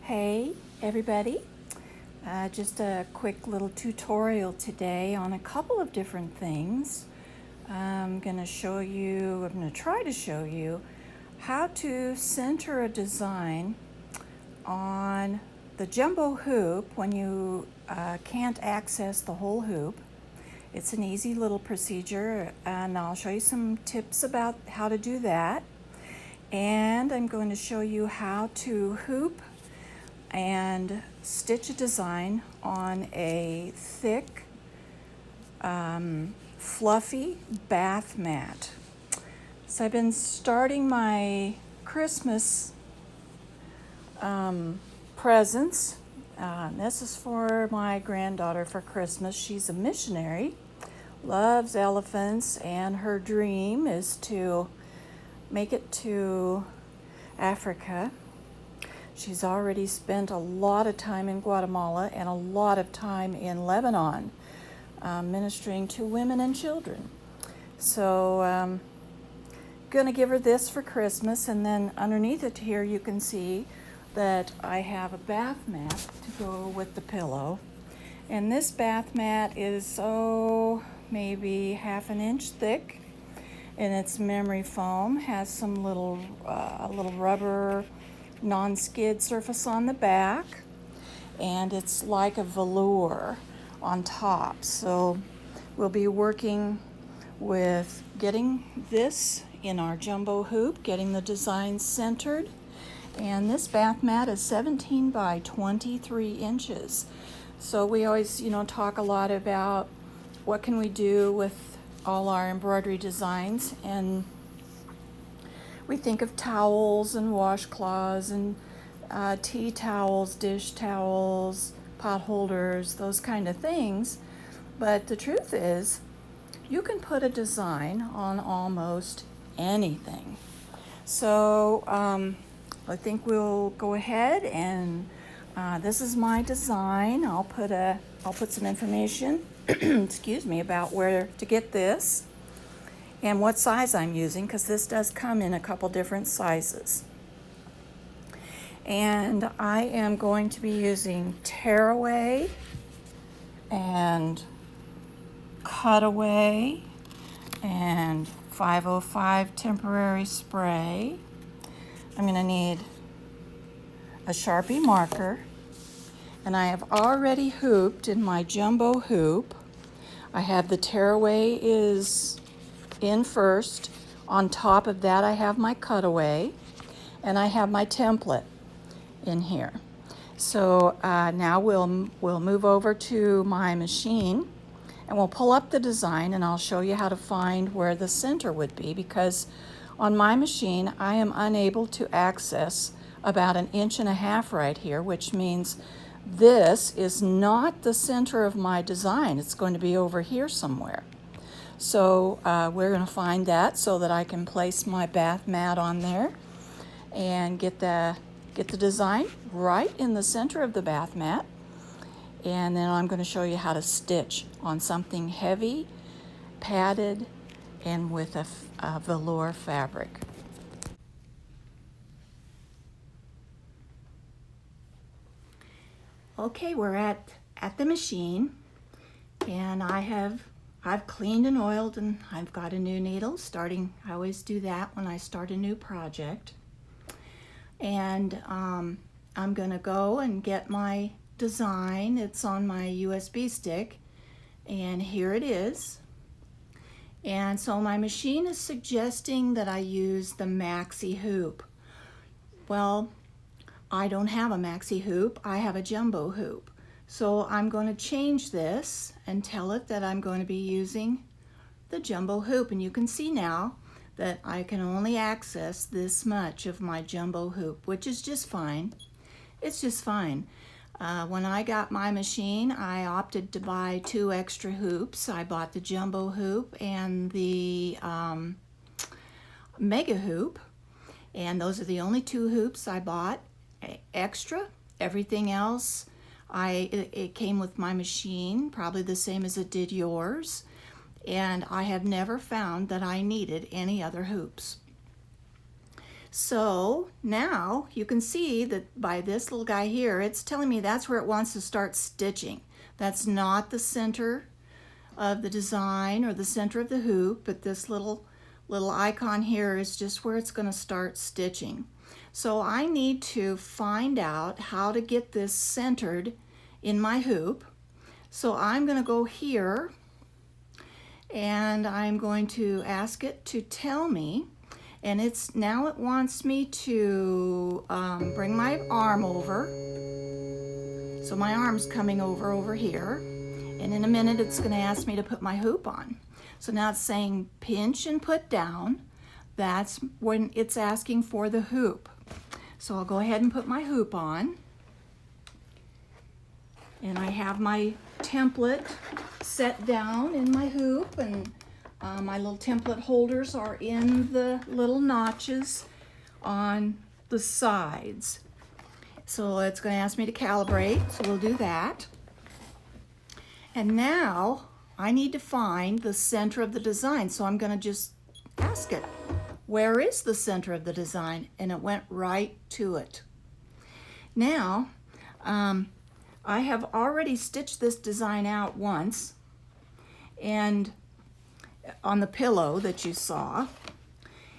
Hey everybody, just a quick little tutorial today on a couple of different things. I'm going to try to show you how to center a design on the jumbo hoop when you can't access the whole hoop. It's an easy little procedure, and I'll show you some tips about how to do that. And I'm going to show you how to hoop and stitch a design on a thick, fluffy bath mat. So I've been starting my Christmas presents. This is for my granddaughter for Christmas. She's a missionary, loves elephants, and her dream is to make it to Africa. She's already spent a lot of time in Guatemala and a lot of time in Lebanon, ministering to women and children. So I'm going to give her this for Christmas, and then underneath it here you can see that I have a bath mat to go with the pillow. And this bath mat is maybe half an inch thick, and it's memory foam, has some little rubber non-skid surface on the back, and it's like a velour on top. So we'll be working with getting this in our jumbo hoop, getting the design centered. And this bath mat is 17 by 23 inches. So we always, talk a lot about what can we do with all our embroidery designs, and we think of towels and washcloths and tea towels, dish towels, pot holders, those kind of things. But the truth is, you can put a design on almost anything. So I think we'll go ahead and this is my design. I'll put some information, excuse me, about where to get this and what size I'm using, because this does come in a couple different sizes. And I am going to be using tearaway and cutaway and 505 temporary spray. I'm going to need a Sharpie marker, and I have already hooped in my jumbo hoop. I have the tearaway is in first. On top of that I have my cutaway, and I have my template in here. So now we'll move over to my machine and we'll pull up the design, and I'll show you how to find where the center would be, because on my machine I am unable to access about 1.5 inches right here, which means this is not the center of my design. It's going to be over here somewhere. So we're going to find that so that I can place my bath mat on there and get the design right in the center of the bath mat. And then I'm going to show you how to stitch on something heavy, padded, and with a velour fabric. Okay, we're at the machine, and I've cleaned and oiled, and I've got a new needle starting. I always do that when I start a new project. And I'm gonna go and get my design. It's on my USB stick, and here it is. And so my machine is suggesting that I use the maxi hoop. Well, I don't have a maxi hoop, I have a jumbo hoop. So I'm going to change this and tell it that I'm going to be using the jumbo hoop. And you can see now that I can only access this much of my jumbo hoop, which is just fine. It's just fine. When I got my machine, I opted to buy 2 extra hoops. I bought the jumbo hoop and the mega hoop, and those are the only 2 hoops I bought extra. Everything else, it came with my machine, probably the same as it did yours, and I have never found that I needed any other hoops. So now you can see that by this little guy here, it's telling me that's where it wants to start stitching. That's not the center of the design or the center of the hoop, but this little icon here is just where it's going to start stitching. So I need to find out how to get this centered in my hoop. So I'm going to go here and I'm going to ask it to tell me, and it wants me to bring my arm over. So my arm's coming over here, and in a minute it's going to ask me to put my hoop on. So now it's saying pinch and put down. That's when it's asking for the hoop. So I'll go ahead and put my hoop on. And I have my template set down in my hoop, and my little template holders are in the little notches on the sides. So it's going to ask me to calibrate, so we'll do that. And now I need to find the center of the design, so I'm going to just ask it, where is the center of the design? And it went right to it. Now, I have already stitched this design out once, and on the pillow that you saw.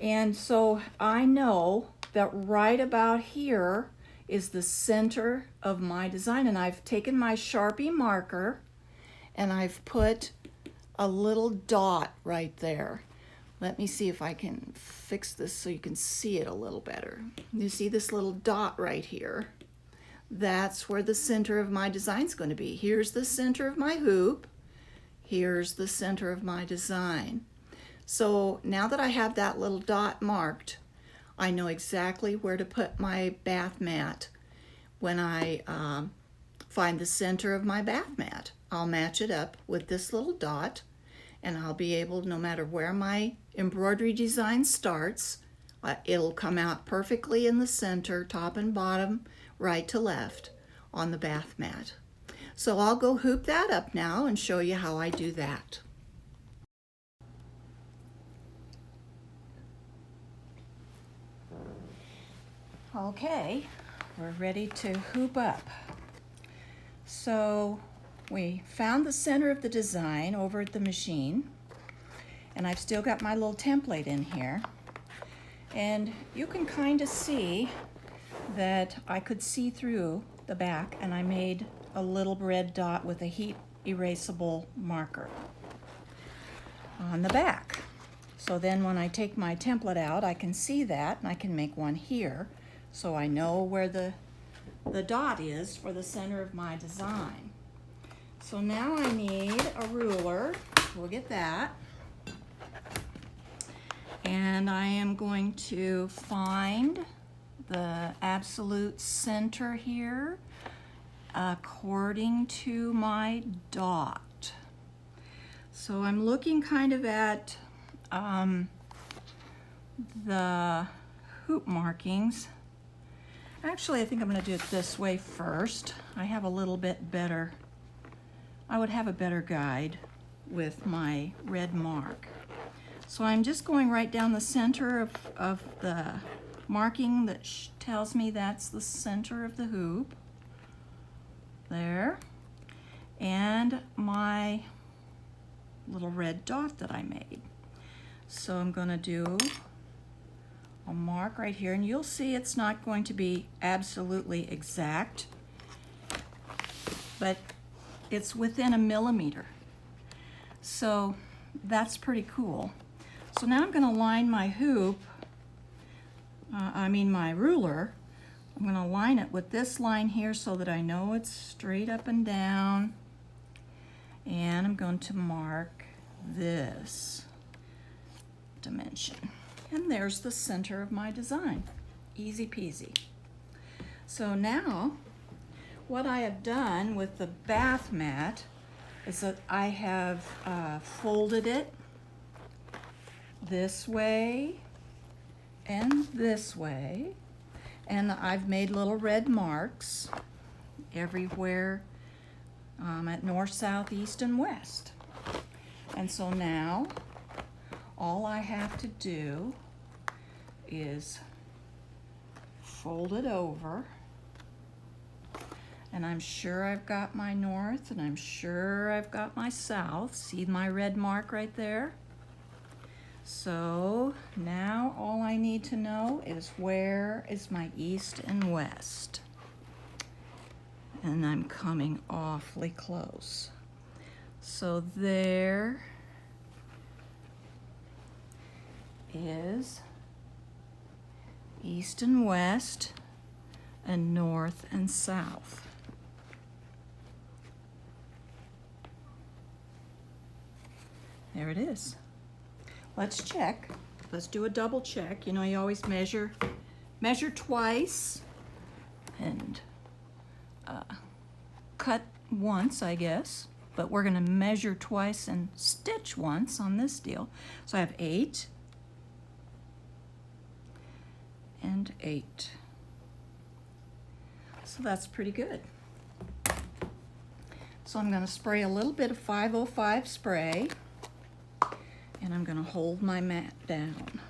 And so I know that right about here is the center of my design, and I've taken my Sharpie marker and I've put a little dot right there. Let me see if I can fix this so you can see it a little better. You see this little dot right here? That's where the center of my design is going to be. Here's the center of my hoop. Here's the center of my design. So now that I have that little dot marked, I know exactly where to put my bath mat when I find the center of my bath mat. I'll match it up with this little dot, and I'll be able, no matter where my embroidery design starts, it'll come out perfectly in the center, top and bottom, right to left on the bath mat. So I'll go hoop that up now and show you how I do that. Okay, we're ready to hoop up. So we found the center of the design over at the machine, and I've still got my little template in here. And you can kind of see that I could see through the back, and I made a little red dot with a heat erasable marker on the back. So then when I take my template out, I can see that, and I can make one here, so I know where the dot is for the center of my design. So now I need a ruler. We'll get that. And I am going to find the absolute center here according to my dot. So I'm looking kind of at the hoop markings. Actually, I think I'm going to do it this way first. I have a little bit better, I would have a better guide with my red mark. So I'm just going right down the center of the marking that tells me that's the center of the hoop. There. And my little red dot that I made. So I'm going to do a mark right here, and you'll see it's not going to be absolutely exact, but it's within a millimeter. So that's pretty cool. So now I'm going to line my hoop, my ruler. I'm going to line it with this line here so that I know it's straight up and down. And I'm going to mark this dimension. And there's the center of my design. Easy peasy. So now, what I have done with the bath mat is that I have folded it this way and this way, and I've made little red marks everywhere at north, south, east, and west. And so now all I have to do is fold it over. And I'm sure I've got my north, and I'm sure I've got my south. See my red mark right there? So now all I need to know is where is my east and west. And I'm coming awfully close. So there is east and west and north and south. There it is. Let's check. Let's do a double check. You know, you always measure twice and cut once, I guess. But we're gonna measure twice and stitch once on this deal. So I have 8 and 8. So that's pretty good. So I'm gonna spray a little bit of 505 spray, and I'm gonna hold my mat down.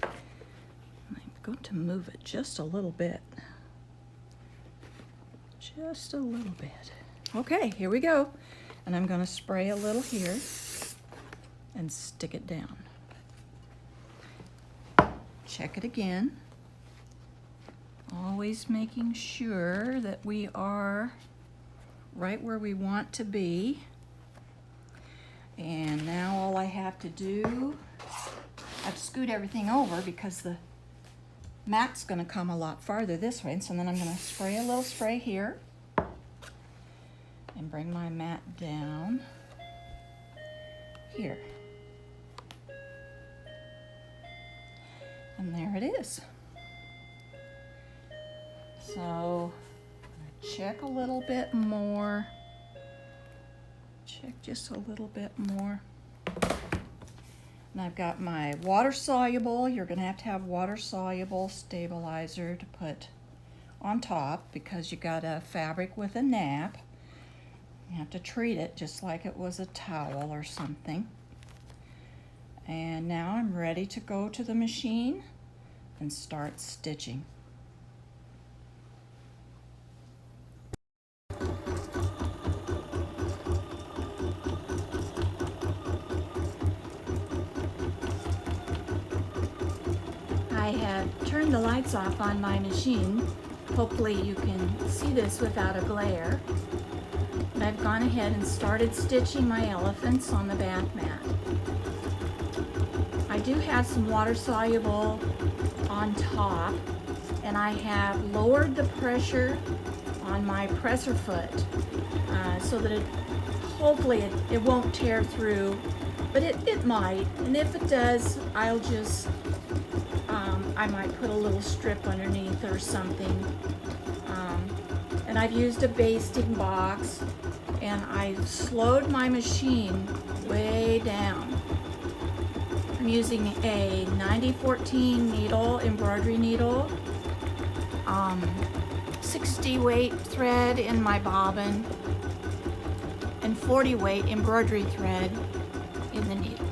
I'm going to move it just a little bit. Just a little bit. Okay, here we go. And I'm gonna spray a little here and stick it down. Check it again. Always making sure that we are right where we want to be. And now all I have to do, I have to scoot everything over because the mat's gonna come a lot farther this way. So then I'm gonna spray a little spray here and bring my mat down here. And there it is. So check a little bit more. Check just a little bit more. And I've got my water soluble. You're gonna have to have water soluble stabilizer to put on top because you got a fabric with a nap. You have to treat it just like it was a towel or something. And now I'm ready to go to the machine and start stitching. I have turned the lights off on my machine. Hopefully you can see this without a glare. And I've gone ahead and started stitching my elephants on the bath mat. I do have some water soluble on top, and I have lowered the pressure on my presser foot so that hopefully it won't tear through, but it might, and if it does, I'll just I might put a little strip underneath or something. And I've used a basting box, and I've slowed my machine way down. I'm using a 9014 needle, embroidery needle, 60 weight thread in my bobbin, and 40 weight embroidery thread in the needle.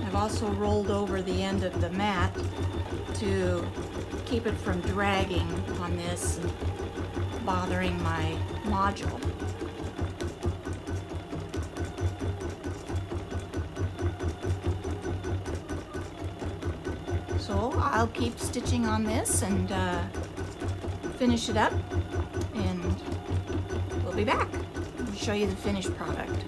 I've also rolled over the end of the mat to keep it from dragging on this and bothering my module. So I'll keep stitching on this and finish it up, and we'll be back. I'll show you the finished product.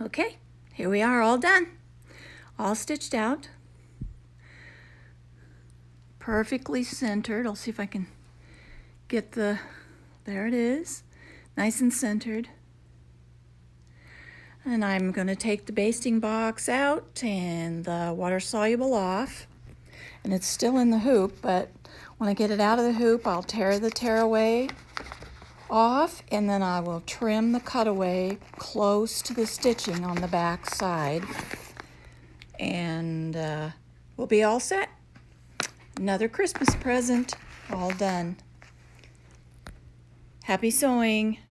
Okay, here we are, all done. All stitched out. Perfectly centered. I'll see if I can get there it is. Nice and centered. And I'm going to take the basting box out and the water soluble off. And it's still in the hoop, but when I get it out of the hoop, I'll tear the tearaway off, and then I will trim the cutaway close to the stitching on the back side, and we'll be all set. Another Christmas present, all done. Happy sewing.